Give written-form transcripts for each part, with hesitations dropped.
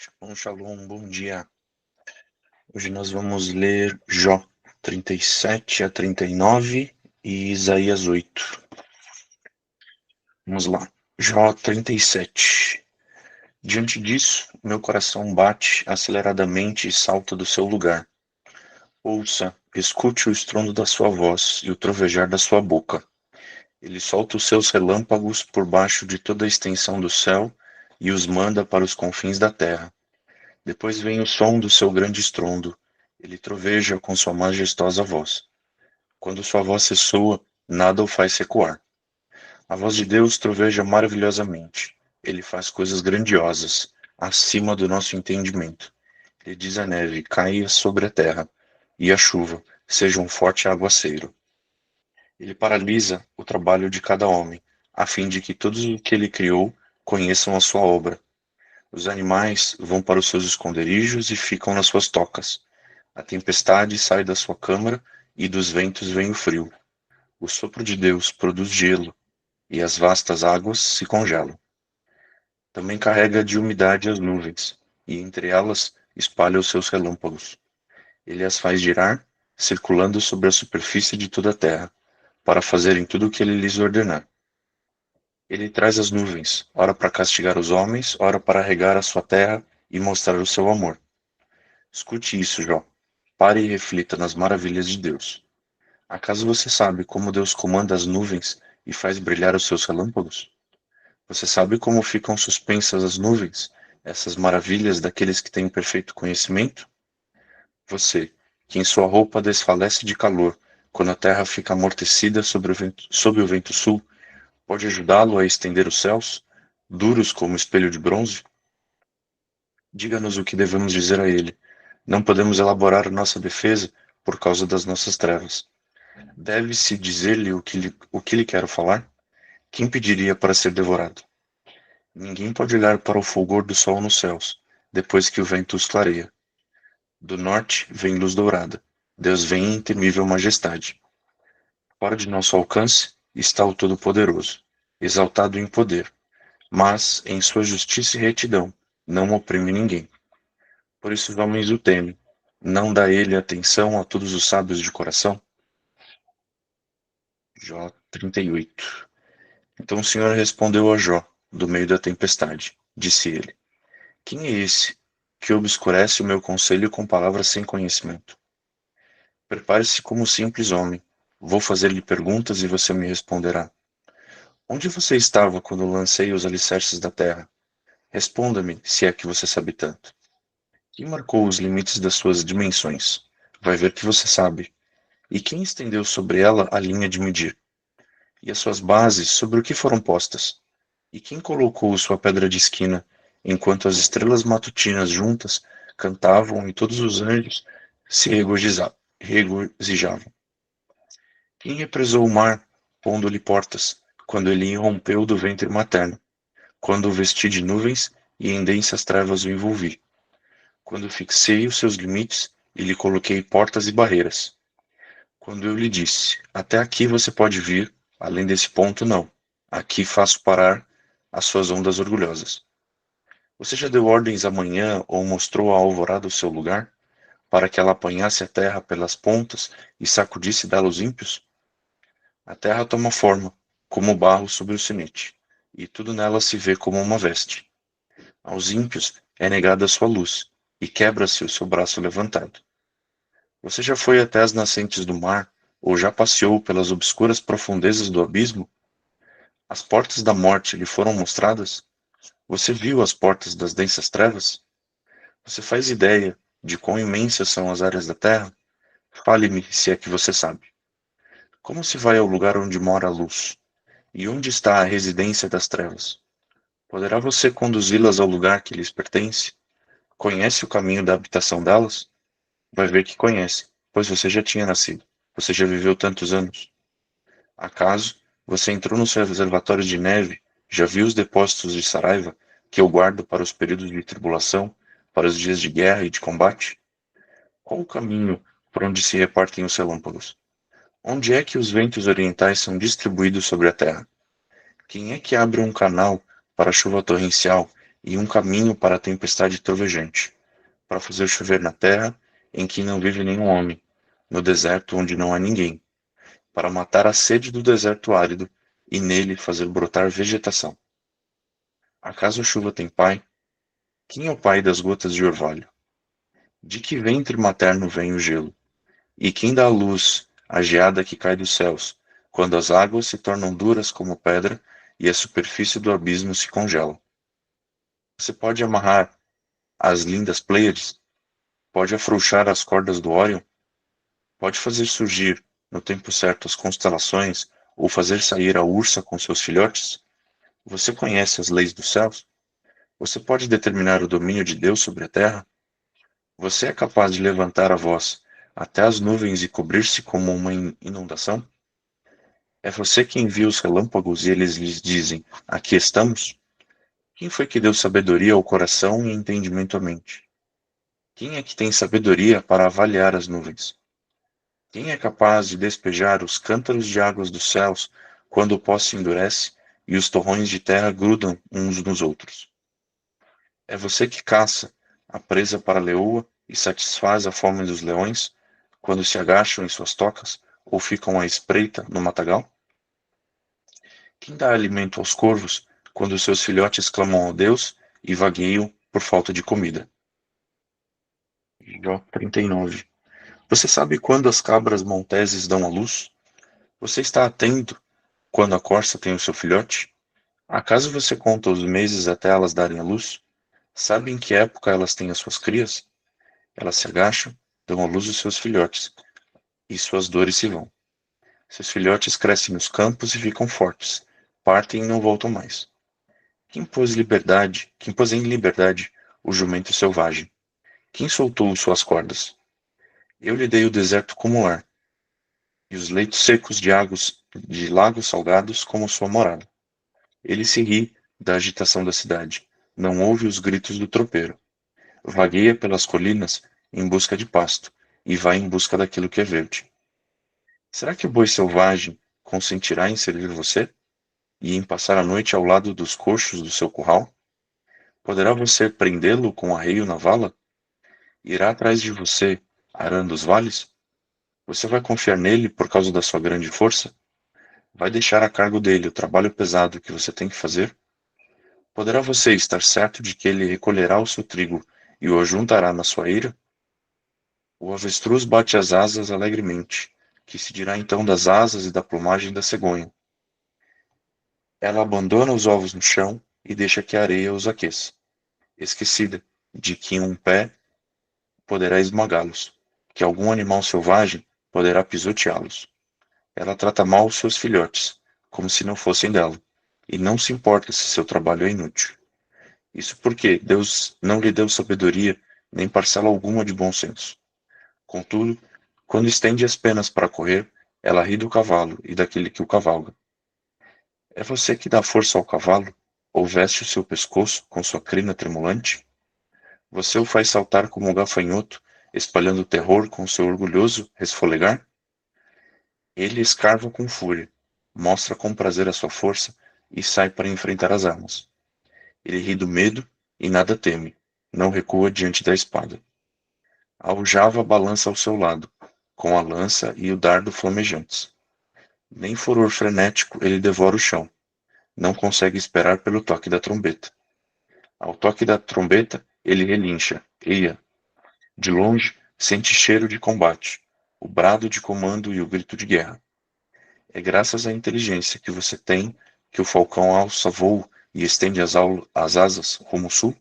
Shalom, shalom, bom dia. Hoje nós vamos ler Jó 37 a 39 e Isaías 8. Vamos lá. Jó 37. Diante disso, meu coração bate aceleradamente e salta do seu lugar. Ouça, escute o estrondo da sua voz e o trovejar da sua boca. Ele solta os seus relâmpagos por baixo de toda a extensão do céu e os manda para os confins da terra. Depois vem o som do seu grande estrondo. Ele troveja com sua majestosa voz. Quando sua voz ressoa, nada o faz recuar. A voz de Deus troveja maravilhosamente. Ele faz coisas grandiosas, acima do nosso entendimento. Ele diz à neve, caia sobre a terra, e à chuva, seja um forte aguaceiro. Ele paralisa o trabalho de cada homem, a fim de que todos os que ele criou conheçam a sua obra. Os animais vão para os seus esconderijos e ficam nas suas tocas. A tempestade sai da sua câmara e dos ventos vem o frio. O sopro de Deus produz gelo e as vastas águas se congelam. Também carrega de umidade as nuvens e entre elas espalha os seus relâmpagos. Ele as faz girar, circulando sobre a superfície de toda a terra, para fazerem tudo o que ele lhes ordenar. Ele traz as nuvens, ora para castigar os homens, ora para regar a sua terra e mostrar o seu amor. Escute isso, Jó. Pare e reflita nas maravilhas de Deus. Acaso você sabe como Deus comanda as nuvens e faz brilhar os seus relâmpagos? Você sabe como ficam suspensas as nuvens, essas maravilhas daqueles que têm perfeito conhecimento? Você, que em sua roupa desfalece de calor, quando a terra fica amortecida sob o vento sul, pode ajudá-lo a estender os céus, duros como espelho de bronze? Diga-nos o que devemos dizer a ele. Não podemos elaborar nossa defesa por causa das nossas trevas. Deve-se dizer-lhe o que lhe quero falar? Quem pediria para ser devorado? Ninguém pode olhar para o fulgor do sol nos céus, depois que o vento os clareia. Do norte vem luz dourada. Deus vem em temível majestade. Fora de nosso alcance está o Todo-Poderoso, exaltado em poder, mas, em sua justiça e retidão, não oprime ninguém. Por isso os homens o temem. Não dá ele atenção a todos os sábios de coração? Jó 38. Então o Senhor respondeu a Jó, do meio da tempestade. Disse ele: Quem é esse que obscurece o meu conselho com palavras sem conhecimento? Prepare-se como simples homem. Vou fazer-lhe perguntas e você me responderá. Onde você estava quando lancei os alicerces da terra? Responda-me, se é que você sabe tanto. Quem marcou os limites das suas dimensões? Vai ver que você sabe. E quem estendeu sobre ela a linha de medir? E as suas bases sobre o que foram postas? E quem colocou sua pedra de esquina, enquanto as estrelas matutinas juntas cantavam e todos os anjos se regozijavam? Quem represou o mar, pondo-lhe portas, quando ele irrompeu do ventre materno? Quando o vesti de nuvens e em densas trevas o envolvi? Quando fixei os seus limites e lhe coloquei portas e barreiras? Quando eu lhe disse, até aqui você pode vir, além desse ponto não. Aqui faço parar as suas ondas orgulhosas. Você já deu ordens amanhã ou mostrou à alvorada o seu lugar, para que ela apanhasse a terra pelas pontas e sacudisse dela os ímpios? A terra toma forma, como o barro sobre o sinete, e tudo nela se vê como uma veste. Aos ímpios é negada a sua luz, e quebra-se o seu braço levantado. Você já foi até as nascentes do mar, ou já passeou pelas obscuras profundezas do abismo? As portas da morte lhe foram mostradas? Você viu as portas das densas trevas? Você faz ideia de quão imensas são as áreas da terra? Fale-me, se é que você sabe. Como se vai ao lugar onde mora a luz? E onde está a residência das trevas? Poderá você conduzi-las ao lugar que lhes pertence? Conhece o caminho da habitação delas? Vai ver que conhece, pois você já tinha nascido. Você já viveu tantos anos. Acaso você entrou nos reservatórios de neve, já viu os depósitos de Saraiva, que eu guardo para os períodos de tribulação, para os dias de guerra e de combate? Qual o caminho por onde se repartem os relâmpagos? Onde é que os ventos orientais são distribuídos sobre a terra? Quem é que abre um canal para a chuva torrencial e um caminho para a tempestade trovejante, para fazer chover na terra em que não vive nenhum homem, no deserto onde não há ninguém, para matar a sede do deserto árido e nele fazer brotar vegetação. Acaso a chuva tem pai? Quem é o pai das gotas de orvalho? De que ventre materno vem o gelo? E quem dá à luz a geada que cai dos céus, quando as águas se tornam duras como pedra e a superfície do abismo se congela? Você pode amarrar as lindas Pleiades, pode afrouxar as cordas do Órion, pode fazer surgir no tempo certo as constelações ou fazer sair a ursa com seus filhotes? Você conhece as leis dos céus? Você pode determinar o domínio de Deus sobre a terra? Você é capaz de levantar a voz até as nuvens e cobrir-se como uma inundação? É você que envia os relâmpagos e eles lhes dizem: aqui estamos? Quem foi que deu sabedoria ao coração e entendimento à mente? Quem é que tem sabedoria para avaliar as nuvens? Quem é capaz de despejar os cântaros de águas dos céus quando o pó se endurece e os torrões de terra grudam uns nos outros? É você que caça a presa para a leoa e satisfaz a fome dos leões quando se agacham em suas tocas ou ficam à espreita no matagal? Quem dá alimento aos corvos quando seus filhotes clamam a Deus e vagueiam por falta de comida? Jó 39. Você sabe quando as cabras monteses dão à luz? Você está atento quando a corça tem o seu filhote? Acaso você conta os meses até elas darem à luz? Sabe em que época elas têm as suas crias? Elas se agacham, dão à luz os seus filhotes, e suas dores se vão. Seus filhotes crescem nos campos e ficam fortes, partem e não voltam mais. Quem pôs em liberdade o jumento selvagem? Quem soltou suas cordas? Eu lhe dei o deserto como lar, e os leitos secos de lagos salgados como sua morada. Ele se ri da agitação da cidade, não ouve os gritos do tropeiro. Vagueia pelas colinas em busca de pasto, e vai em busca daquilo que é verde. Será que o boi selvagem consentirá em servir você? E em passar a noite ao lado dos coxos do seu curral? Poderá você prendê-lo com arreio na vala? Irá atrás de você, arando os vales? Você vai confiar nele por causa da sua grande força? Vai deixar a cargo dele o trabalho pesado que você tem que fazer? Poderá você estar certo de que ele recolherá o seu trigo e o ajuntará na sua eira? O avestruz bate as asas alegremente, que se dirá então das asas e da plumagem da cegonha. Ela abandona os ovos no chão e deixa que a areia os aqueça, esquecida de que um pé poderá esmagá-los, que algum animal selvagem poderá pisoteá-los. Ela trata mal os seus filhotes, como se não fossem dela, e não se importa se seu trabalho é inútil. Isso porque Deus não lhe deu sabedoria nem parcela alguma de bom senso. Contudo, quando estende as penas para correr, ela ri do cavalo e daquele que o cavalga. É você que dá força ao cavalo, ou veste o seu pescoço com sua crina tremulante? Você o faz saltar como um gafanhoto, espalhando terror com seu orgulhoso resfolegar? Ele escarva com fúria, mostra com prazer a sua força e sai para enfrentar as armas. Ele ri do medo e nada teme, não recua diante da espada. A aljava balança ao seu lado, com a lança e o dardo flamejantes. Nem furor frenético ele devora o chão, não consegue esperar pelo toque da trombeta. Ao toque da trombeta, ele relincha, eia. De longe, sente cheiro de combate, o brado de comando e o grito de guerra. É graças à inteligência que você tem que o falcão alça voo e estende as asas rumo ao sul?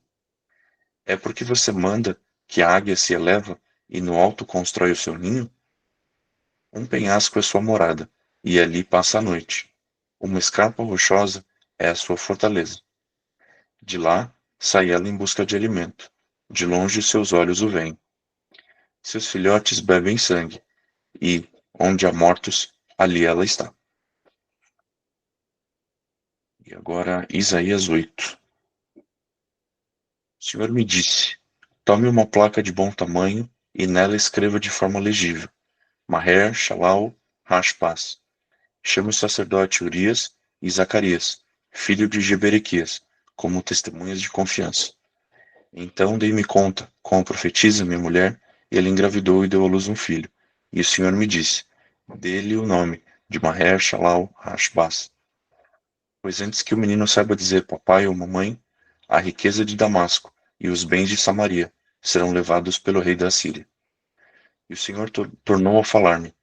É porque você manda que a águia se eleva e no alto constrói o seu ninho? Um penhasco é sua morada, e ali passa a noite. Uma escarpa rochosa é a sua fortaleza. De lá, sai ela em busca de alimento. De longe seus olhos o veem. Seus filhotes bebem sangue, e, onde há mortos, ali ela está. E agora, Isaías 8. O Senhor me disse: tome uma placa de bom tamanho e nela escreva de forma legível: Maher Shalal Hashbaz. Chame o sacerdote Urias e Zacarias, filho de Jeberequias, como testemunhas de confiança. Então dei-me conta, com a profetisa, minha mulher, e ela engravidou e deu à luz um filho. E o Senhor me disse, dê-lhe o nome de Maher Shalal Hashbaz. Pois antes que o menino saiba dizer papai ou mamãe, a riqueza de Damasco e os bens de Samaria serão levados pelo rei da Síria. E o Senhor tornou a falar-me,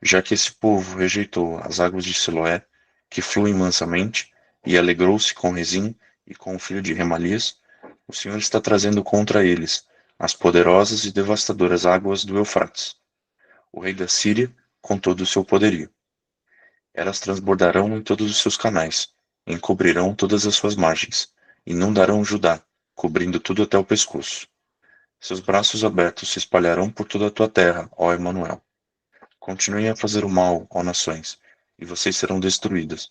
já que esse povo rejeitou as águas de Siloé, que fluem mansamente, e alegrou-se com Rezim e com o filho de Remalias, o Senhor está trazendo contra eles as poderosas e devastadoras águas do Eufrates, o rei da Síria, com todo o seu poderio. Elas transbordarão em todos os seus canais, encobrirão todas as suas margens, inundarão Judá, cobrindo tudo até o pescoço. Seus braços abertos se espalharão por toda a tua terra, ó Emanuel. Continuem a fazer o mal, ó nações, e vocês serão destruídas.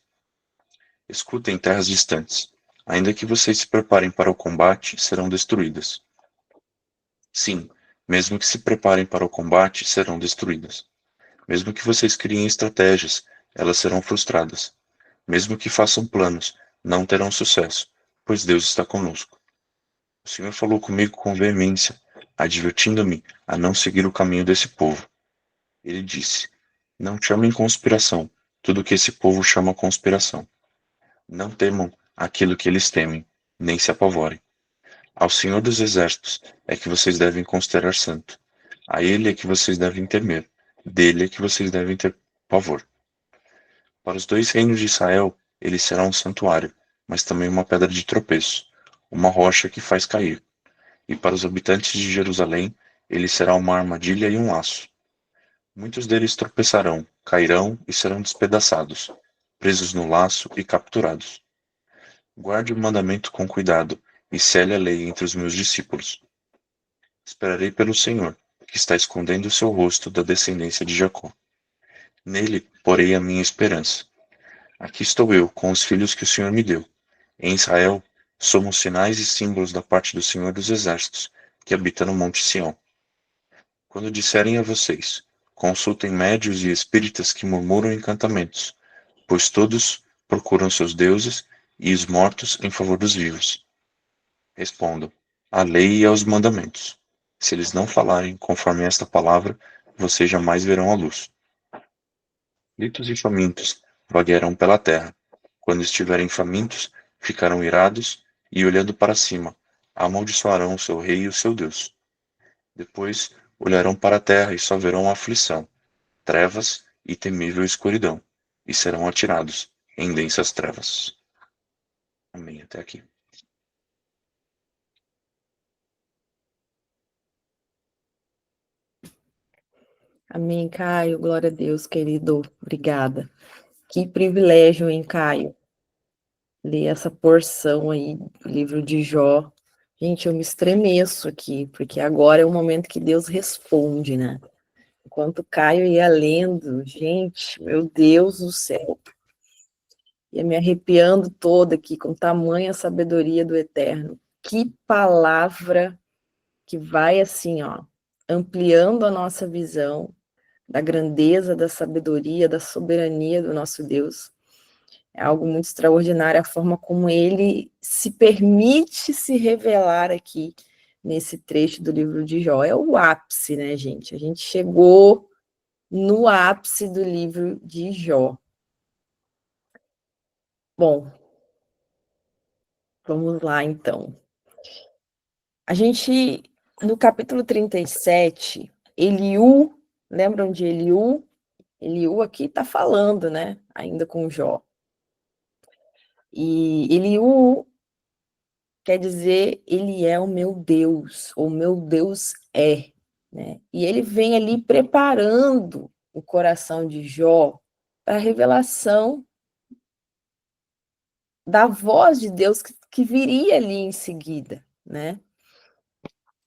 Escutem, terras distantes. Ainda que vocês se preparem para o combate, serão destruídas. Sim, mesmo que se preparem para o combate, serão destruídas. Mesmo que vocês criem estratégias, elas serão frustradas. Mesmo que façam planos, não terão sucesso, pois Deus está conosco. O Senhor falou comigo com veemência, advertindo-me a não seguir o caminho desse povo. Ele disse, não chamem conspiração tudo que esse povo chama conspiração. Não temam aquilo que eles temem, nem se apavorem. Ao Senhor dos Exércitos é que vocês devem considerar santo. A Ele é que vocês devem temer. Dele é que vocês devem ter pavor. Para os dois reinos de Israel, ele será um santuário, mas também uma pedra de tropeço, uma rocha que faz cair. E para os habitantes de Jerusalém, ele será uma armadilha e um laço. Muitos deles tropeçarão, cairão e serão despedaçados, presos no laço e capturados. Guarde o mandamento com cuidado e cele a lei entre os meus discípulos. Esperarei pelo Senhor, que está escondendo o seu rosto da descendência de Jacó. Nele porei a minha esperança. Aqui estou eu, com os filhos que o Senhor me deu. Em Israel, somos sinais e símbolos da parte do Senhor dos Exércitos, que habita no Monte Sião. Quando disserem a vocês, consultem médios e espíritas que murmuram encantamentos, pois todos procuram seus deuses e os mortos em favor dos vivos. Respondam, à lei e aos mandamentos. Se eles não falarem conforme esta palavra, vocês jamais verão a luz. Aflitos e famintos vaguearão pela terra. Quando estiverem famintos, ficarão irados e, olhando para cima, amaldiçoarão o seu rei e o seu Deus. Depois, olharão para a terra e só verão aflição, trevas e temível escuridão, e serão atirados em densas trevas. Amém. Até aqui. Amém, Caio. Glória a Deus, querido. Obrigada. Que privilégio, hein, Caio? Ler essa porção aí do livro de Jó. Gente, eu me estremeço aqui, porque agora é o momento que Deus responde, né? Enquanto o Caio ia lendo, gente, meu Deus do céu. Ia me arrepiando toda aqui com tamanha sabedoria do Eterno. Que palavra que vai assim, ó, ampliando a nossa visão da grandeza, da sabedoria, da soberania do nosso Deus. É algo muito extraordinário a forma como ele se permite se revelar aqui nesse trecho do livro de Jó. É o ápice, né, gente? A gente chegou no ápice do livro de Jó. Bom, vamos lá, então. A gente, no capítulo 37, Eliú, lembram de Eliú? Eliú aqui está falando, né, ainda com Jó. E Eliú quer dizer, ele é o meu Deus, ou meu Deus é, né? E ele vem ali preparando o coração de Jó para a revelação da voz de Deus que viria ali em seguida, né?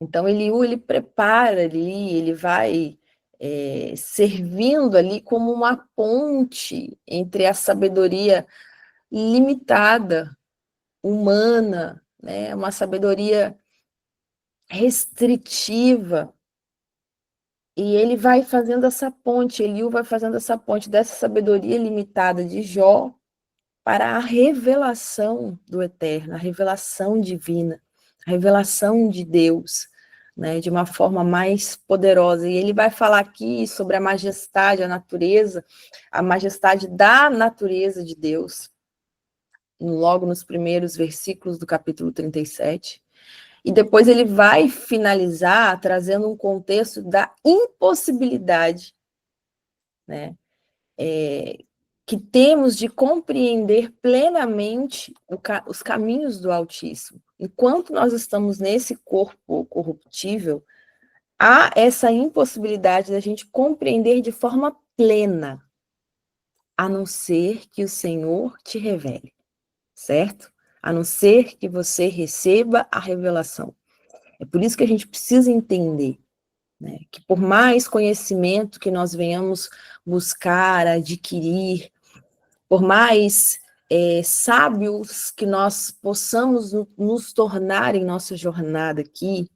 Então, Eliú, ele prepara ali, ele vai servindo ali como uma ponte entre a sabedoria limitada, humana, né? Uma sabedoria restritiva, e ele vai fazendo essa ponte, Eliú vai fazendo essa ponte dessa sabedoria limitada de Jó para a revelação do eterno, a revelação divina, a revelação de Deus, né, de uma forma mais poderosa. E ele vai falar aqui sobre a majestade, a majestade da natureza de Deus, logo nos primeiros versículos do capítulo 37. E depois ele vai finalizar trazendo um contexto da impossibilidade, né, que temos de compreender plenamente os caminhos do Altíssimo. Enquanto nós estamos nesse corpo corruptível, há essa impossibilidade da gente compreender de forma plena, a não ser que o Senhor te revele, certo? A não ser que você receba a revelação. É por isso que a gente precisa entender, né, que por mais conhecimento que nós venhamos buscar, adquirir, por mais sábios que nós possamos nos tornar em nossa jornada aqui,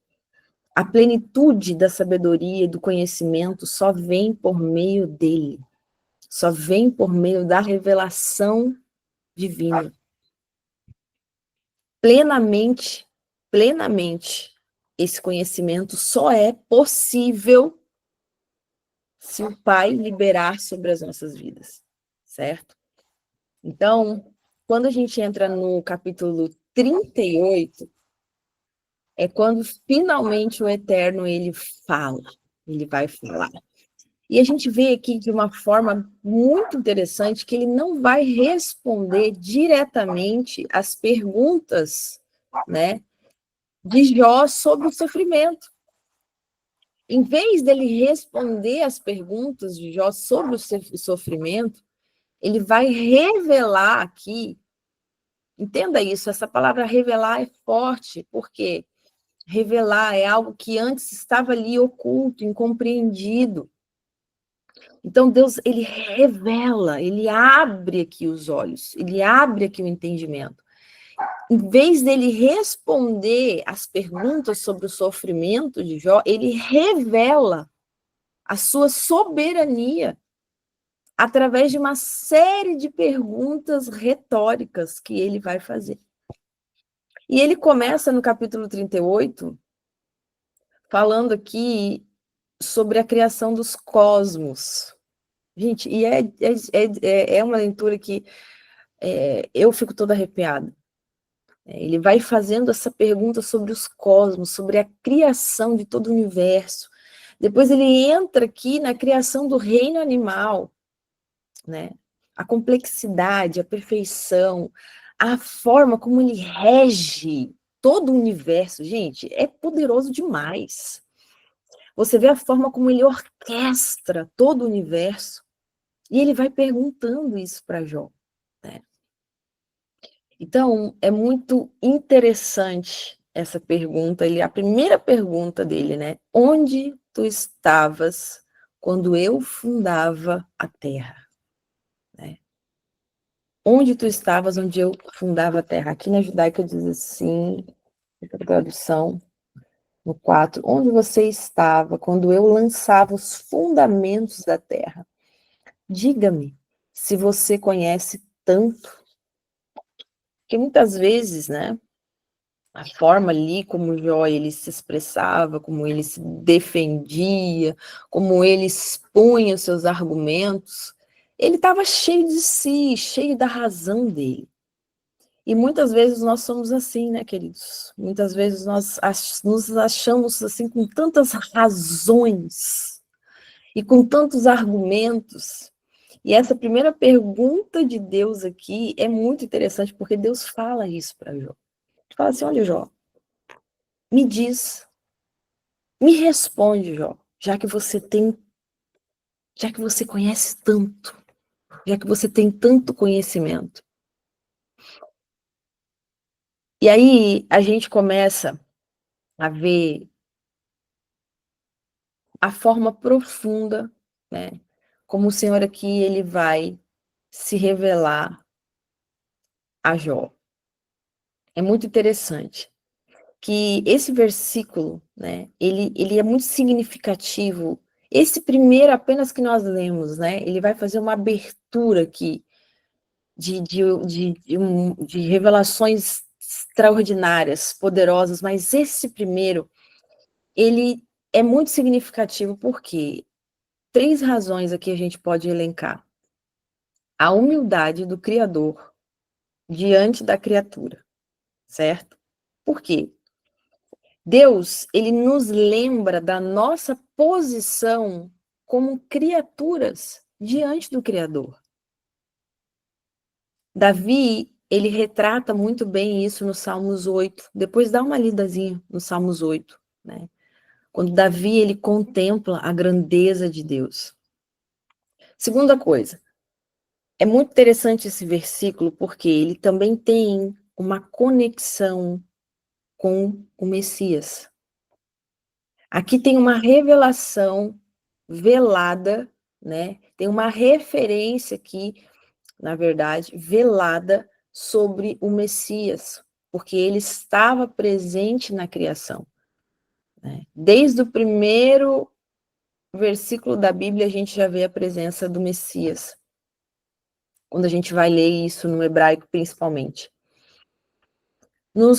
a plenitude da sabedoria e do conhecimento só vem por meio dele, só vem por meio da revelação divina. Plenamente, esse conhecimento só é possível se o Pai liberar sobre as nossas vidas, certo? Então, quando a gente entra no capítulo 38, é quando finalmente o Eterno ele vai falar. E a gente vê aqui de uma forma muito interessante que ele não vai responder diretamente às perguntas, né, de Jó sobre o sofrimento. Em vez dele responder às perguntas de Jó sobre o sofrimento, ele vai revelar aqui. Entenda isso, essa palavra revelar é forte, porque revelar é algo que antes estava ali oculto, incompreendido. Então Deus, ele revela, ele abre aqui os olhos, ele abre aqui o entendimento. Em vez dele responder as perguntas sobre o sofrimento de Jó, ele revela a sua soberania através de uma série de perguntas retóricas que ele vai fazer. E ele começa no capítulo 38, falando aqui sobre a criação dos cosmos. Gente, e é uma leitura que eu fico toda arrepiada. Ele vai fazendo essa pergunta sobre os cosmos, sobre a criação de todo o universo. Depois ele entra aqui na criação do reino animal, né? A complexidade, a perfeição, a forma como ele rege todo o universo. Gente, é poderoso demais. Você vê a forma como ele orquestra todo o universo. E ele vai perguntando isso para Jó, né? Então, é muito interessante essa pergunta. A primeira pergunta dele, né? Onde tu estavas quando eu fundava a terra? Né? Onde tu estavas onde eu fundava a terra? Aqui na Judaica diz assim, a tradução, no 4, onde você estava quando eu lançava os fundamentos da terra? Diga-me se você conhece tanto. Porque muitas vezes, né, a forma ali como Jó ele se expressava, como ele se defendia, como ele expunha os seus argumentos, ele estava cheio de si, cheio da razão dele. E muitas vezes nós somos assim, né, queridos? Muitas vezes nós nos achamos assim com tantas razões e com tantos argumentos. E essa primeira pergunta de Deus aqui é muito interessante, porque Deus fala isso para Jó. Ele fala assim, olha, Jó, me diz, me responde, Jó, já que você conhece tanto, já que você tem tanto conhecimento. E aí a gente começa a ver a forma profunda, né, como o Senhor aqui ele vai se revelar a Jó. É muito interessante que esse versículo, né, ele é muito significativo. Esse primeiro apenas que nós lemos, né, ele vai fazer uma abertura aqui de revelações extraordinárias, poderosas, mas esse primeiro, ele é muito significativo porque 3 razões aqui a gente pode elencar. A humildade do Criador diante da criatura, certo? Por quê? Deus, ele nos lembra da nossa posição como criaturas diante do Criador. Davi, ele retrata muito bem isso no Salmos 8. Depois dá uma lidazinha no Salmos 8, né? Quando Davi, ele contempla a grandeza de Deus. Segunda coisa, é muito interessante esse versículo porque ele também tem uma conexão com o Messias. Aqui tem uma revelação velada, né? Tem uma referência aqui, na verdade, velada sobre o Messias, porque ele estava presente na criação, né? Desde o primeiro versículo da Bíblia, a gente já vê a presença do Messias, quando a gente vai ler isso no hebraico, principalmente. No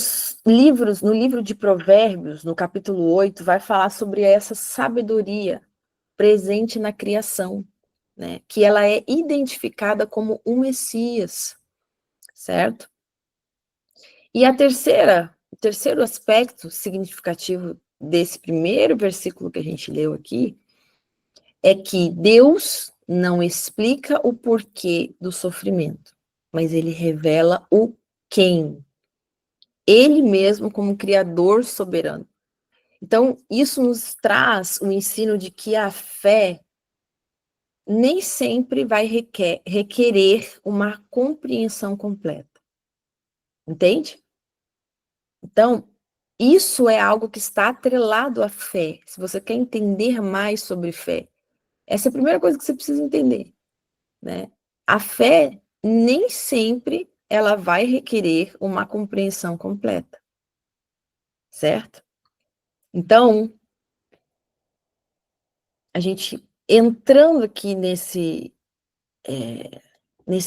livro de Provérbios, no capítulo 8, vai falar sobre essa sabedoria presente na criação, né? Que ela é identificada como o Messias, certo? E o terceiro aspecto significativo desse primeiro versículo que a gente leu aqui, é que Deus não explica o porquê do sofrimento, mas ele revela o quem. Ele mesmo como Criador soberano. Então, isso nos traz o ensino de que a fé nem sempre vai requerer uma compreensão completa. Entende? Então, isso é algo que está atrelado à fé. Se você quer entender mais sobre fé, essa é a primeira coisa que você precisa entender, né? A fé nem sempre ela vai requerer uma compreensão completa. Certo? Então, a gente entrando aqui nesse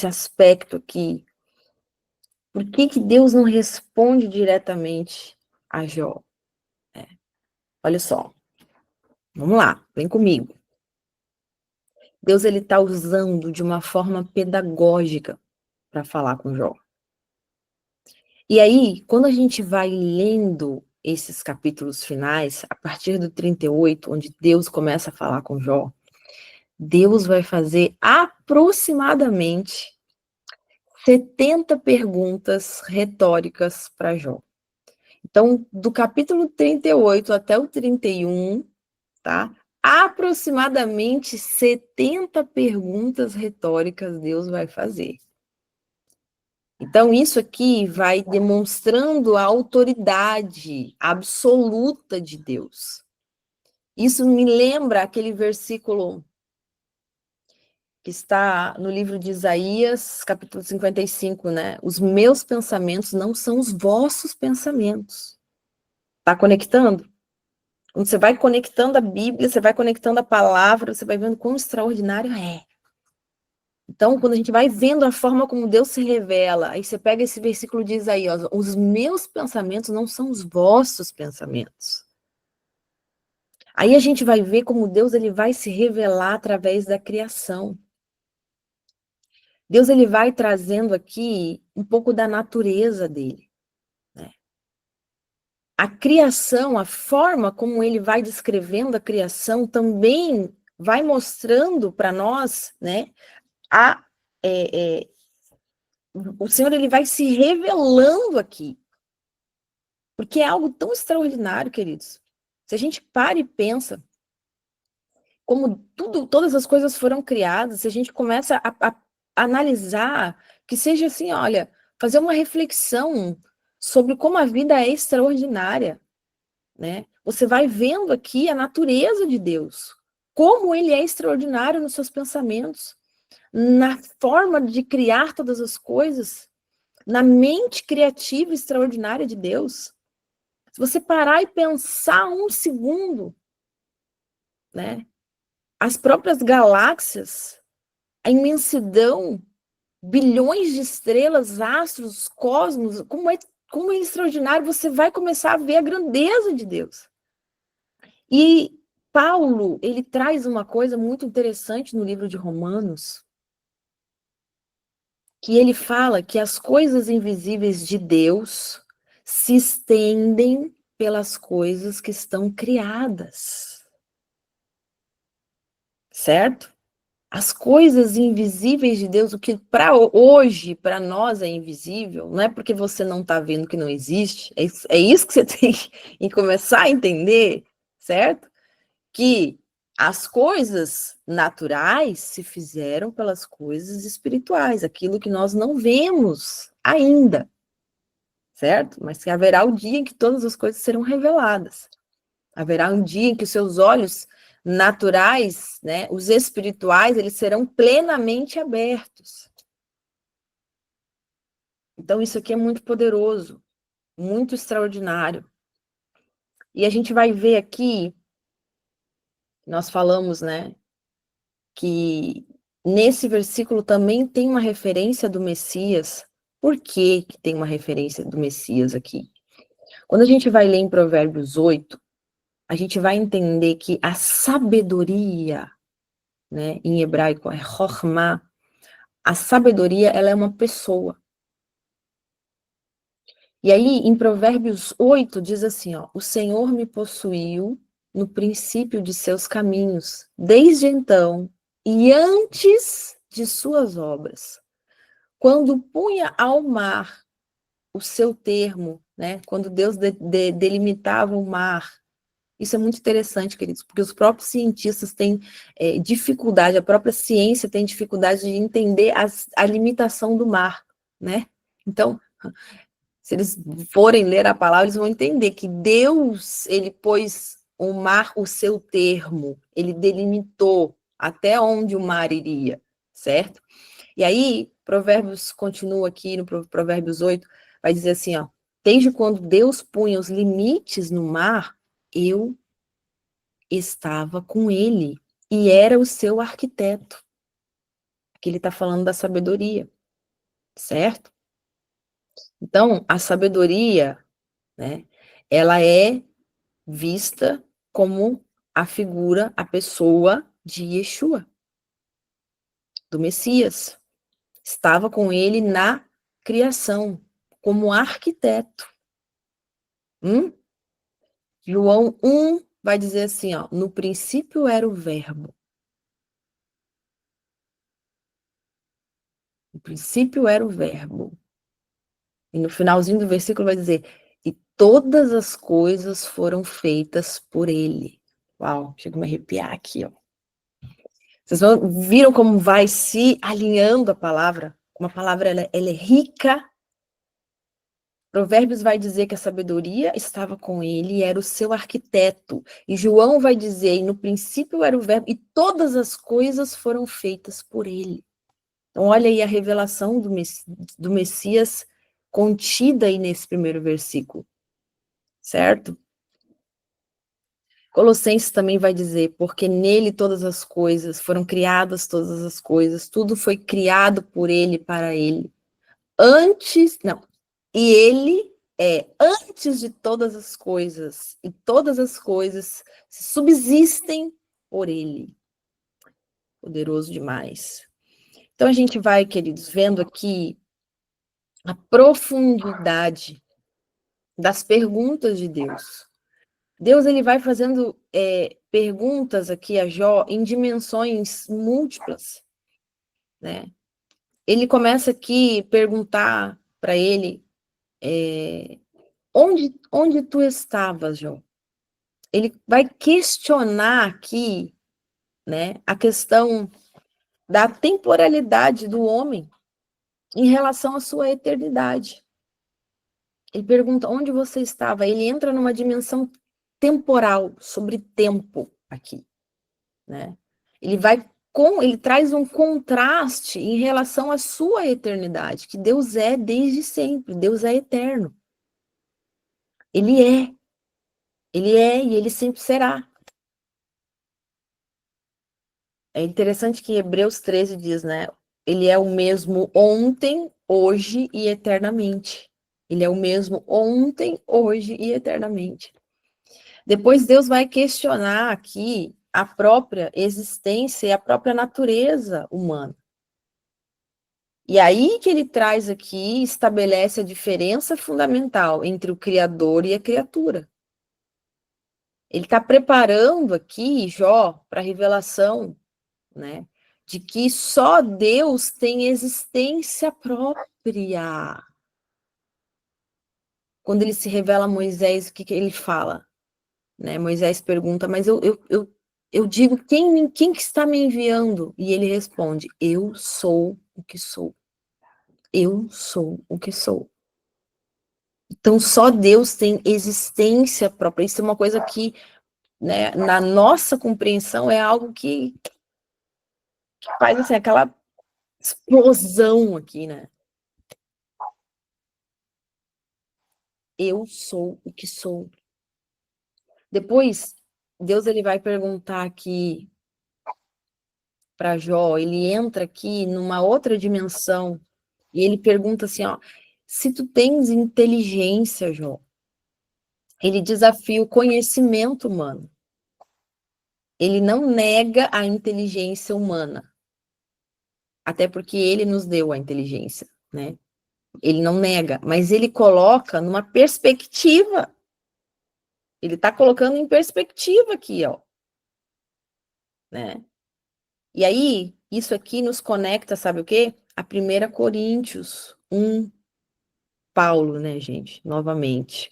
aspecto aqui, por que Deus não responde diretamente a Jó? Olha só, vamos lá, vem comigo. Deus ele está usando de uma forma pedagógica para falar com Jó. E aí, quando a gente vai lendo esses capítulos finais, a partir do 38, onde Deus começa a falar com Jó, Deus vai fazer aproximadamente 70 perguntas retóricas para Jó. Então, do capítulo 38 até o 31, tá? Aproximadamente 70 perguntas retóricas Deus vai fazer. Então, isso aqui vai demonstrando a autoridade absoluta de Deus. Isso me lembra aquele versículo que está no livro de Isaías, capítulo 55, né? Os meus pensamentos não são os vossos pensamentos. Tá conectando? Quando você vai conectando a Bíblia, você vai conectando a palavra, você vai vendo quão extraordinário é. Então, quando a gente vai vendo a forma como Deus se revela, aí você pega esse versículo e diz aí, ó, os meus pensamentos não são os vossos pensamentos. Aí a gente vai ver como Deus ele vai se revelar através da criação. Deus ele vai trazendo aqui um pouco da natureza dele, né? A criação, a forma como ele vai descrevendo a criação também vai mostrando para nós, né, o Senhor ele vai se revelando aqui, porque é algo tão extraordinário, queridos. Se a gente para e pensa como todas as coisas foram criadas, se a gente começa a analisar, que seja assim, olha, fazer uma reflexão sobre como a vida é extraordinária, né? Você vai vendo aqui a natureza de Deus, como ele é extraordinário nos seus pensamentos, na forma de criar todas as coisas, na mente criativa e extraordinária de Deus. Se você parar e pensar um segundo, né? As próprias galáxias, a imensidão bilhões de estrelas, astros, cosmos, como é extraordinário, você vai começar a ver a grandeza de Deus. E Paulo, ele traz uma coisa muito interessante no livro de Romanos, que ele fala que as coisas invisíveis de Deus se estendem pelas coisas que estão criadas. Certo? As coisas invisíveis de Deus, o que para hoje, para nós é invisível, não é porque você não está vendo que não existe, é isso que você tem que começar a entender, certo? Que as coisas naturais se fizeram pelas coisas espirituais, aquilo que nós não vemos ainda, certo? Mas que haverá o dia em que todas as coisas serão reveladas. Haverá um dia em que os seus olhos naturais, né, os espirituais, eles serão plenamente abertos. Então, isso aqui é muito poderoso, muito extraordinário. E a gente vai ver aqui, nós falamos, né, que nesse versículo também tem uma referência do Messias. Por que que tem uma referência do Messias aqui? Quando a gente vai ler em Provérbios 8, a gente vai entender que a sabedoria, né, em hebraico é chokhmah, a sabedoria, ela é uma pessoa. E aí, em Provérbios 8, diz assim, ó, o Senhor me possuiu no princípio de seus caminhos, desde então, e antes de suas obras. Quando punha ao mar o seu termo, né, quando Deus delimitava o mar. Isso é muito interessante, queridos, porque os próprios cientistas têm dificuldade, a própria ciência tem dificuldade de entender a limitação do mar, né? Então, se eles forem ler a palavra, eles vão entender que Deus, ele pôs o mar o seu termo, ele delimitou até onde o mar iria, certo? E aí, Provérbios continua aqui no Provérbios 8, vai dizer assim, ó, desde quando Deus punha os limites no mar, eu estava com ele e era o seu arquiteto. Aqui ele está falando da sabedoria, certo? Então, a sabedoria, né, ela é vista como a figura, a pessoa de Yeshua, do Messias. Estava com ele na criação, como arquiteto. João 1 vai dizer assim, ó, no princípio era o verbo. No princípio era o verbo. E no finalzinho do versículo vai dizer, e todas as coisas foram feitas por ele. Uau, chega a me arrepiar aqui, ó. Vocês viram como vai se alinhando a palavra? Uma palavra, ela é rica. Provérbios vai dizer que a sabedoria estava com ele e era o seu arquiteto. E João vai dizer, e no princípio era o verbo, e todas as coisas foram feitas por ele. Então, olha aí a revelação do Messias contida aí nesse primeiro versículo, certo? Colossenses também vai dizer, porque nele todas as coisas, foram criadas todas as coisas, tudo foi criado por ele, para ele. E ele é antes de todas as coisas, e todas as coisas subsistem por ele. Poderoso demais. Então a gente vai, queridos, vendo aqui a profundidade das perguntas de Deus. Deus, ele vai fazendo perguntas aqui a Jó em dimensões múltiplas, né? Ele começa aqui a perguntar para ele onde tu estavas, Jó? Ele vai questionar aqui, né, a questão da temporalidade do homem em relação à sua eternidade. Ele pergunta onde você estava. Ele entra numa dimensão temporal, sobre tempo aqui, né? Ele traz um contraste em relação à sua eternidade, que Deus é desde sempre, Deus é eterno. Ele é e ele sempre será. É interessante que Hebreus 13 diz, né? ele é o mesmo ontem, hoje e eternamente. Ele é o mesmo ontem, hoje e eternamente. Depois Deus vai questionar aqui a própria existência e a própria natureza humana. E aí que ele traz aqui, estabelece a diferença fundamental entre o Criador e a criatura. Ele está preparando aqui Jó para a revelação, né, de que só Deus tem existência própria. Quando ele se revela a Moisés, o que ele fala? Né? Moisés pergunta, mas eu digo, quem que está me enviando? E ele responde, eu sou o que sou. Eu sou o que sou. Então, só Deus tem existência própria. Isso é uma coisa que, né, na nossa compreensão, é algo que faz assim, aquela explosão aqui, né? Eu sou o que sou. Depois, Deus ele vai perguntar aqui para Jó, ele entra aqui numa outra dimensão e ele pergunta assim, ó, se tu tens inteligência, Jó, ele desafia o conhecimento humano. Ele não nega a inteligência humana, até porque ele nos deu a inteligência, né? Ele não nega, mas ele coloca numa perspectiva. Ele está colocando em perspectiva aqui, ó, né? E aí, isso aqui nos conecta, sabe o quê? A 1 Coríntios 1, Paulo, né, gente? Novamente.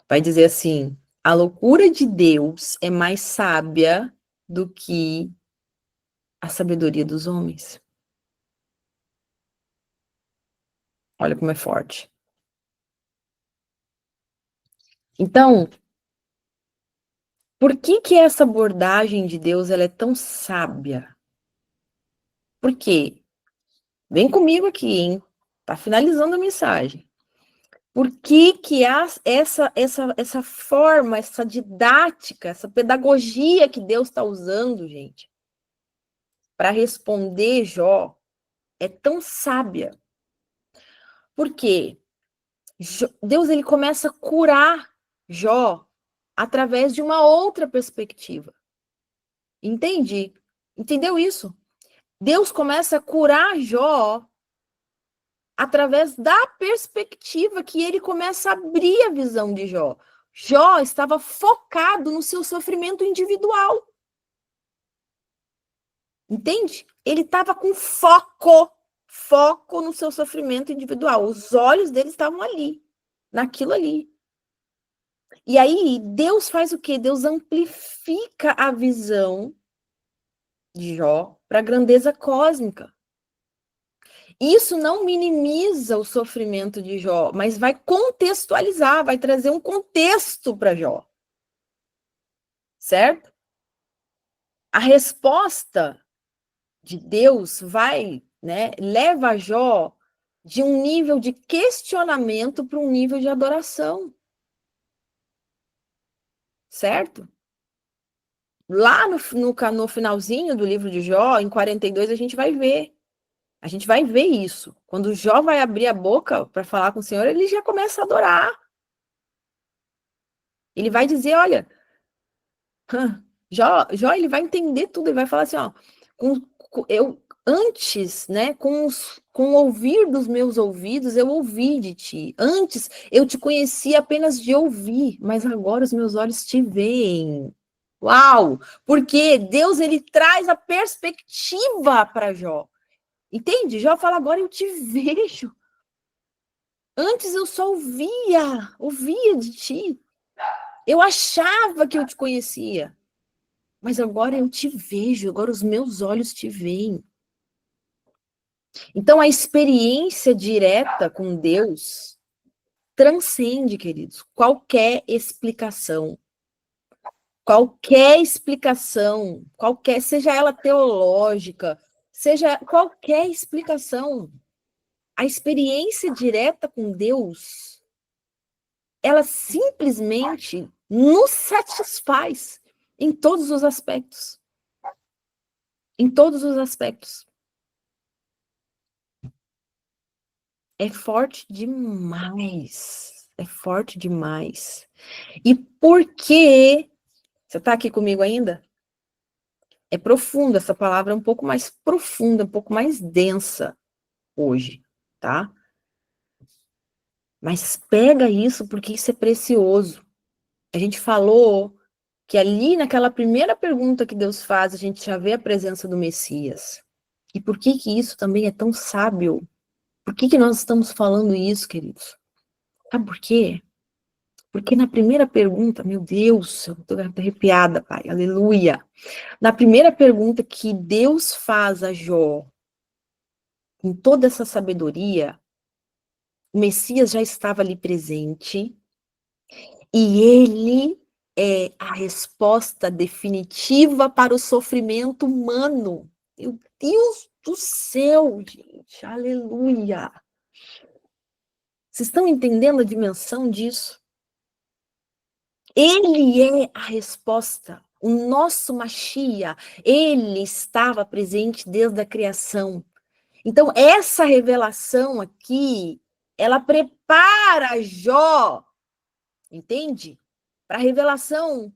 Vai dizer assim: a loucura de Deus é mais sábia do que a sabedoria dos homens. Olha como é forte. Então, por que essa abordagem de Deus ela é tão sábia? Por quê? Vem comigo aqui, hein? Tá finalizando a mensagem. Por que essa forma, essa didática, essa pedagogia que Deus está usando, gente, para responder Jó, é tão sábia? Por quê? Deus ele começa a curar Jó através de uma outra perspectiva. Entende? Entendeu isso? Deus começa a curar Jó através da perspectiva que ele começa a abrir a visão de Jó. Jó estava focado no seu sofrimento individual. Entende? Ele estava com foco no seu sofrimento individual. Os olhos dele estavam ali, naquilo ali. E aí, Deus faz o quê? Deus amplifica a visão de Jó para a grandeza cósmica. Isso não minimiza o sofrimento de Jó, mas vai contextualizar, vai trazer um contexto para Jó. Certo? A resposta de Deus vai, né, leva Jó de um nível de questionamento para um nível de adoração. Certo? Lá no finalzinho do livro de Jó, em 42, a gente vai ver. A gente vai ver isso. Quando Jó vai abrir a boca para falar com o Senhor, ele já começa a adorar. Ele vai dizer, olha, Jó ele vai entender tudo, ele vai falar assim, ó, eu antes, né, com o ouvir dos meus ouvidos, eu ouvi de ti. Antes eu te conhecia apenas de ouvir, mas agora os meus olhos te veem. Uau! Porque Deus ele traz a perspectiva para Jó. Entende? Jó fala, agora eu te vejo. Antes eu só ouvia de ti. Eu achava que eu te conhecia. Mas agora eu te vejo, agora os meus olhos te veem. Então a experiência direta com Deus transcende, queridos, qualquer explicação. Qualquer explicação, seja ela teológica, seja qualquer explicação. A experiência direta com Deus, ela simplesmente nos satisfaz em todos os aspectos. Em todos os aspectos. É forte demais. É forte demais. E por que... Você está aqui comigo ainda? É profunda, essa palavra é um pouco mais profunda, um pouco mais densa hoje, tá? Mas pega isso porque isso é precioso. A gente falou que ali naquela primeira pergunta que Deus faz, a gente já vê a presença do Messias. E por que que isso também é tão sábio? Por que que nós estamos falando isso, queridos? Sabe por quê? Porque na primeira pergunta, meu Deus, eu tô arrepiada, Pai, aleluia. Na primeira pergunta que Deus faz a Jó, com toda essa sabedoria, o Messias já estava ali presente e ele é a resposta definitiva para o sofrimento humano. Meu Deus do céu, gente, aleluia. Vocês estão entendendo a dimensão disso? Ele é a resposta. O nosso Machia, ele estava presente desde a criação. Então, essa revelação aqui, ela prepara Jó, entende? Para a revelação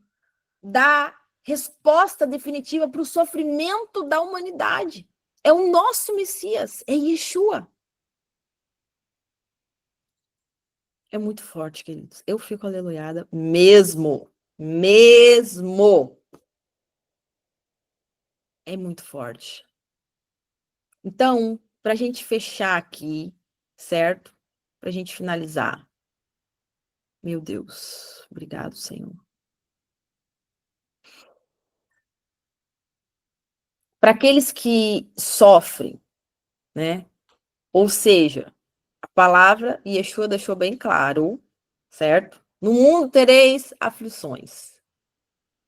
da resposta definitiva para o sofrimento da humanidade. É o nosso Messias, é Yeshua. É muito forte, queridos. Eu fico aleluiada mesmo. Mesmo. É muito forte. Então, para a gente fechar aqui, certo? Para a gente finalizar. Meu Deus, obrigado, Senhor. Para aqueles que sofrem, né? Ou seja, a palavra Yeshua deixou bem claro, certo? No mundo tereis aflições.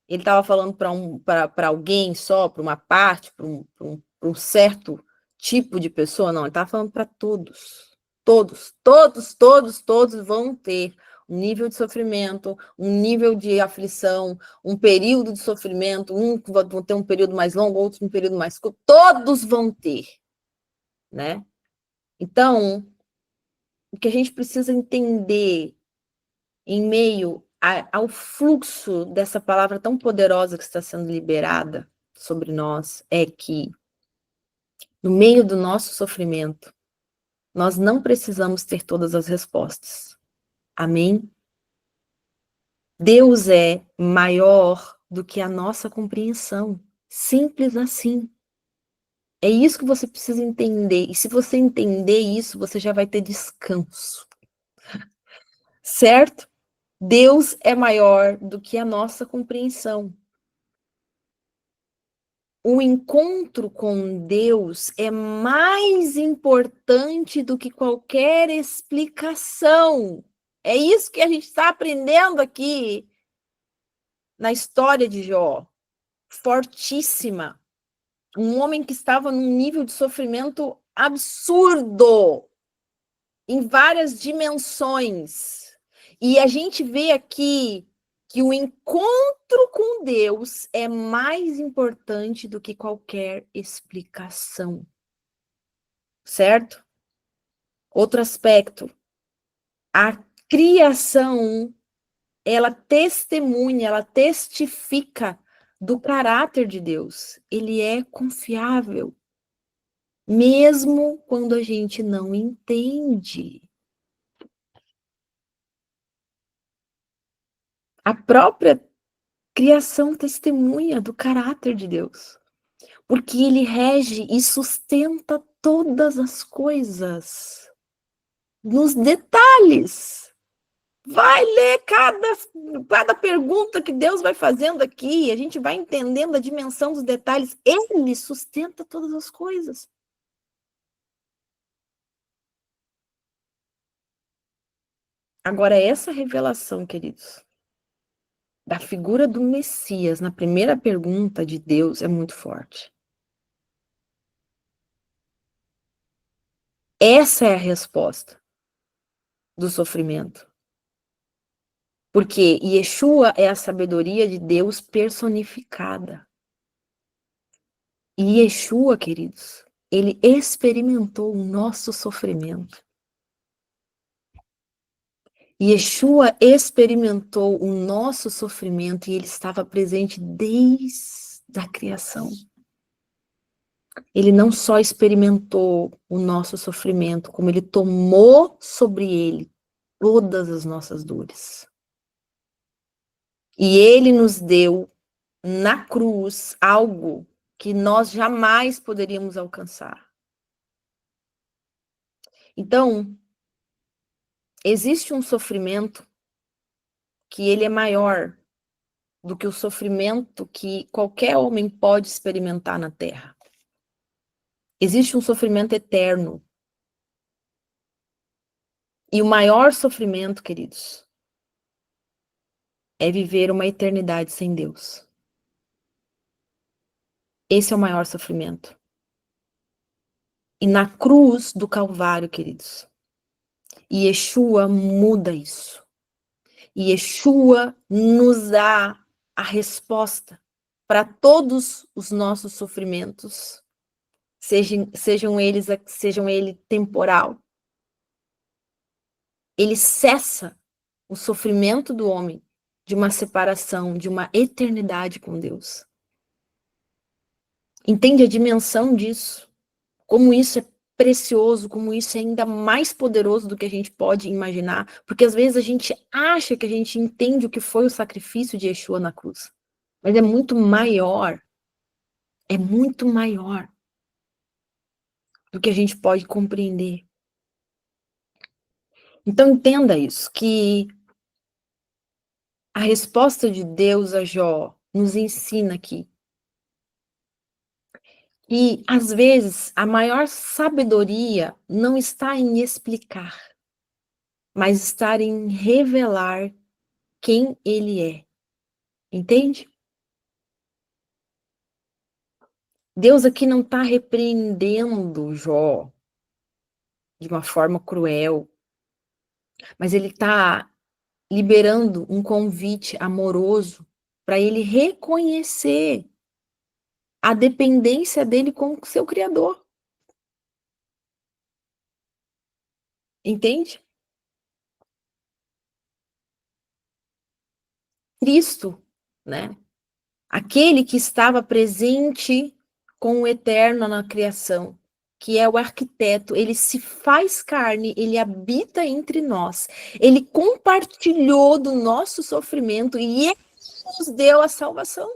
Ele estava falando para alguém só, para uma parte, para um certo tipo de pessoa? Não, ele estava falando para todos. Todos, todos, todos, todos vão ter um nível de sofrimento, um nível de aflição, um período de sofrimento, vão ter um período mais longo, outros um período mais curto, todos vão ter, né? Então, o que a gente precisa entender em meio ao fluxo dessa palavra tão poderosa que está sendo liberada sobre nós é que, no meio do nosso sofrimento, nós não precisamos ter todas as respostas. Amém? Deus é maior do que a nossa compreensão. Simples assim. É isso que você precisa entender. E se você entender isso, você já vai ter descanso. Certo? Deus é maior do que a nossa compreensão. O encontro com Deus é mais importante do que qualquer explicação. É isso que a gente está aprendendo aqui na história de Jó. Fortíssima. Um homem que estava num nível de sofrimento absurdo, em várias dimensões. E a gente vê aqui que o encontro com Deus é mais importante do que qualquer explicação. Certo? Outro aspecto. A criação, ela testemunha, ela testifica do caráter de Deus. Ele é confiável, mesmo quando a gente não entende. A própria criação testemunha do caráter de Deus, porque ele rege e sustenta todas as coisas nos detalhes. Vai ler cada pergunta que Deus vai fazendo aqui, a gente vai entendendo a dimensão dos detalhes. Ele sustenta todas as coisas. Agora, essa revelação, queridos, da figura do Messias na primeira pergunta de Deus é muito forte. Essa é a resposta do sofrimento. Porque Yeshua é a sabedoria de Deus personificada. E Yeshua, queridos, ele experimentou o nosso sofrimento. Yeshua experimentou o nosso sofrimento e ele estava presente desde a criação. Ele não só experimentou o nosso sofrimento, como ele tomou sobre ele todas as nossas dores. E ele nos deu na cruz algo que nós jamais poderíamos alcançar. Então, existe um sofrimento que ele é maior do que o sofrimento que qualquer homem pode experimentar na Terra. Existe um sofrimento eterno. E o maior sofrimento, queridos, é viver uma eternidade sem Deus. Esse é o maior sofrimento. E na cruz do Calvário, queridos, Yeshua muda isso. Yeshua nos dá a resposta para todos os nossos sofrimentos, sejam ele temporal. Ele cessa o sofrimento do homem de uma separação, de uma eternidade com Deus. Entende a dimensão disso? Como isso é precioso, como isso é ainda mais poderoso do que a gente pode imaginar, porque às vezes a gente acha que a gente entende o que foi o sacrifício de Yeshua na cruz, mas é muito maior do que a gente pode compreender. Então entenda isso, que a resposta de Deus a Jó nos ensina aqui. E às vezes a maior sabedoria não está em explicar, mas está em revelar quem ele é. Entende? Deus aqui não está repreendendo Jó de uma forma cruel, mas ele está liberando um convite amoroso para ele reconhecer a dependência dele com o seu Criador. Entende? Cristo, né? Aquele que estava presente com o eterno na criação, que é o arquiteto, ele se faz carne, ele habita entre nós, ele compartilhou do nosso sofrimento e ele nos deu a salvação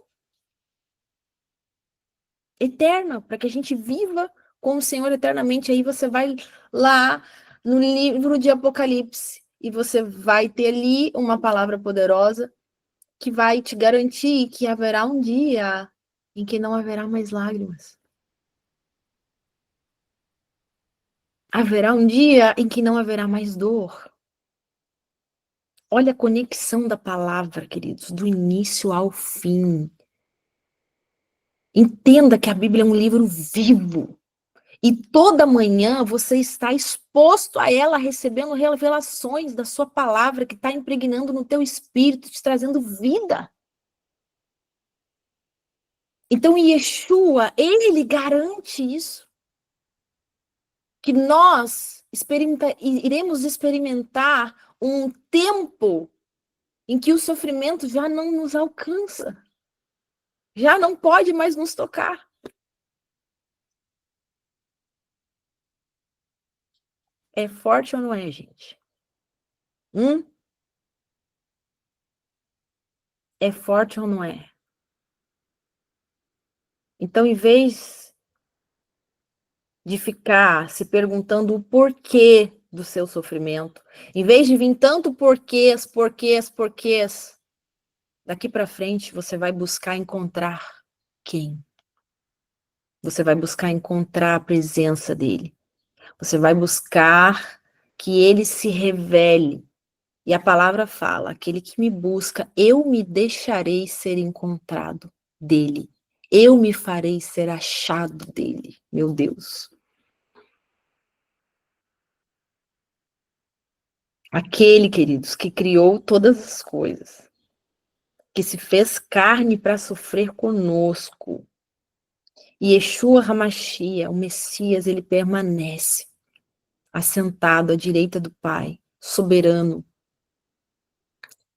eterna, para que a gente viva com o Senhor eternamente. Aí você vai lá no livro de Apocalipse e você vai ter ali uma palavra poderosa que vai te garantir que haverá um dia em que não haverá mais lágrimas. Haverá um dia em que não haverá mais dor. Olha a conexão da palavra, queridos, do início ao fim. Entenda que a Bíblia é um livro vivo. E toda manhã você está exposto a ela, recebendo revelações da sua palavra que está impregnando no teu espírito, te trazendo vida. Então, Yeshua, ele garante isso. Que nós iremos experimentar um tempo em que o sofrimento já não nos alcança. Já não pode mais nos tocar. É forte ou não é, gente? É forte ou não é? Então, em vez de ficar se perguntando o porquê do seu sofrimento, em vez de vir tanto porquês, daqui para frente você vai buscar encontrar quem? Você vai buscar encontrar a presença dele. Você vai buscar que ele se revele. E a palavra fala, aquele que me busca, eu me deixarei ser encontrado dele. Eu me farei ser achado dele, meu Deus. Aquele, queridos, que criou todas as coisas, que se fez carne para sofrer conosco. E Yeshua HaMashiach, o Messias, ele permanece assentado à direita do Pai, soberano,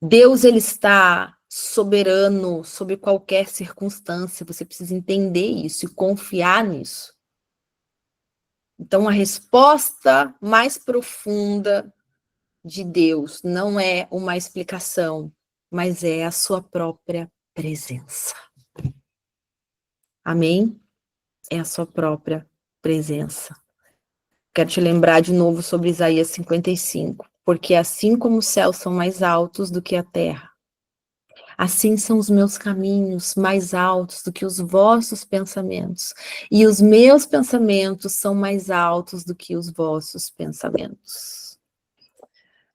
Deus, ele está soberano sobre qualquer circunstância. Você precisa entender isso e confiar nisso. Então, a resposta mais profunda de Deus não é uma explicação, mas é a sua própria presença. Amém? É a sua própria presença. Quero te lembrar de novo sobre Isaías 55. Porque assim como os céus são mais altos do que a terra, assim são os meus caminhos mais altos do que os vossos pensamentos, e os meus pensamentos são mais altos do que os vossos pensamentos.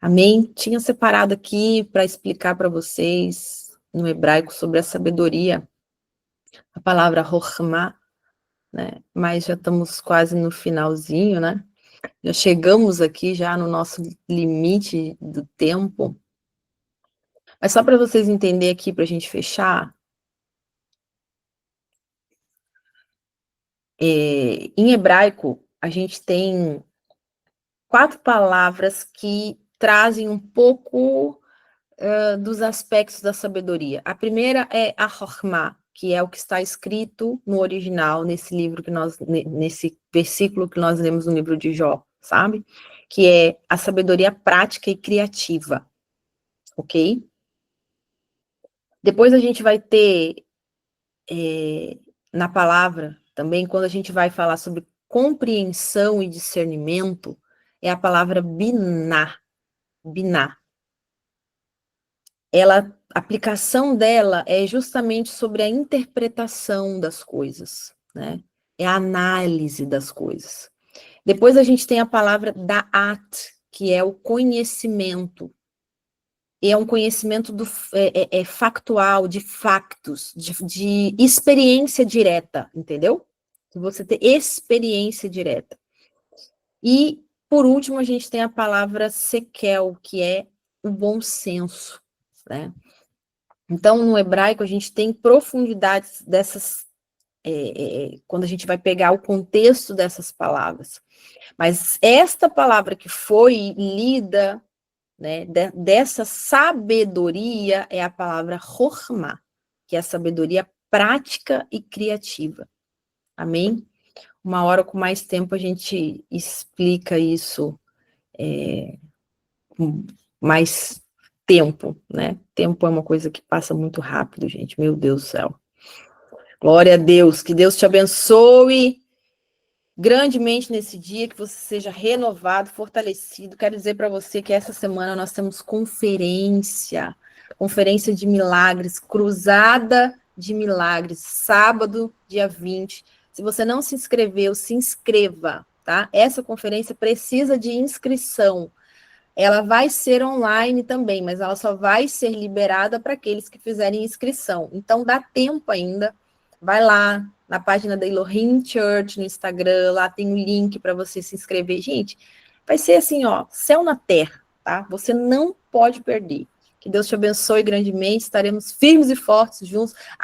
Amém? Tinha separado aqui para explicar para vocês, no hebraico, sobre a sabedoria, a palavra rokhmah, né? Mas já estamos quase no finalzinho, né? Já chegamos aqui já no nosso limite do tempo. Mas só para vocês entenderem aqui, para a gente fechar, em hebraico, a gente tem 4 palavras que trazem um pouco dos aspectos da sabedoria. A primeira é a Chokhmah, que é o que está escrito no original, nesse livro nesse versículo que nós lemos no livro de Jó, sabe? Que é a sabedoria prática e criativa, ok? Depois a gente vai ter, na palavra, também, quando a gente vai falar sobre compreensão e discernimento, é a palavra biná. Biná. A aplicação dela é justamente sobre a interpretação das coisas, né? É a análise das coisas. Depois a gente tem a palavra da'at, que é o conhecimento. E é um conhecimento factual, de factos, de experiência direta, entendeu? De você ter experiência direta. E, por último, a gente tem a palavra sekel, que é o bom senso, né? Então, no hebraico, a gente tem profundidades dessas, quando a gente vai pegar o contexto dessas palavras. Mas esta palavra que foi lida, né, dessa sabedoria, é a palavra chokhmah, que é a sabedoria prática e criativa. Amém? Uma hora com mais tempo a gente explica isso com mais tempo, né? Tempo é uma coisa que passa muito rápido, gente. Meu Deus do céu. Glória a Deus. Que Deus te abençoe grandemente nesse dia, que você seja renovado, fortalecido. Quero dizer para você que essa semana nós temos conferência de milagres, cruzada de milagres, sábado, dia 20. Se você não se inscreveu, se inscreva, tá? Essa conferência precisa de inscrição. Ela vai ser online também, mas ela só vai ser liberada para aqueles que fizerem inscrição. Então, dá tempo ainda. Vai lá na página da Elohim Church, no Instagram, lá tem um link para você se inscrever. Gente, vai ser assim, ó, céu na terra, tá? Você não pode perder. Que Deus te abençoe grandemente, estaremos firmes e fortes juntos.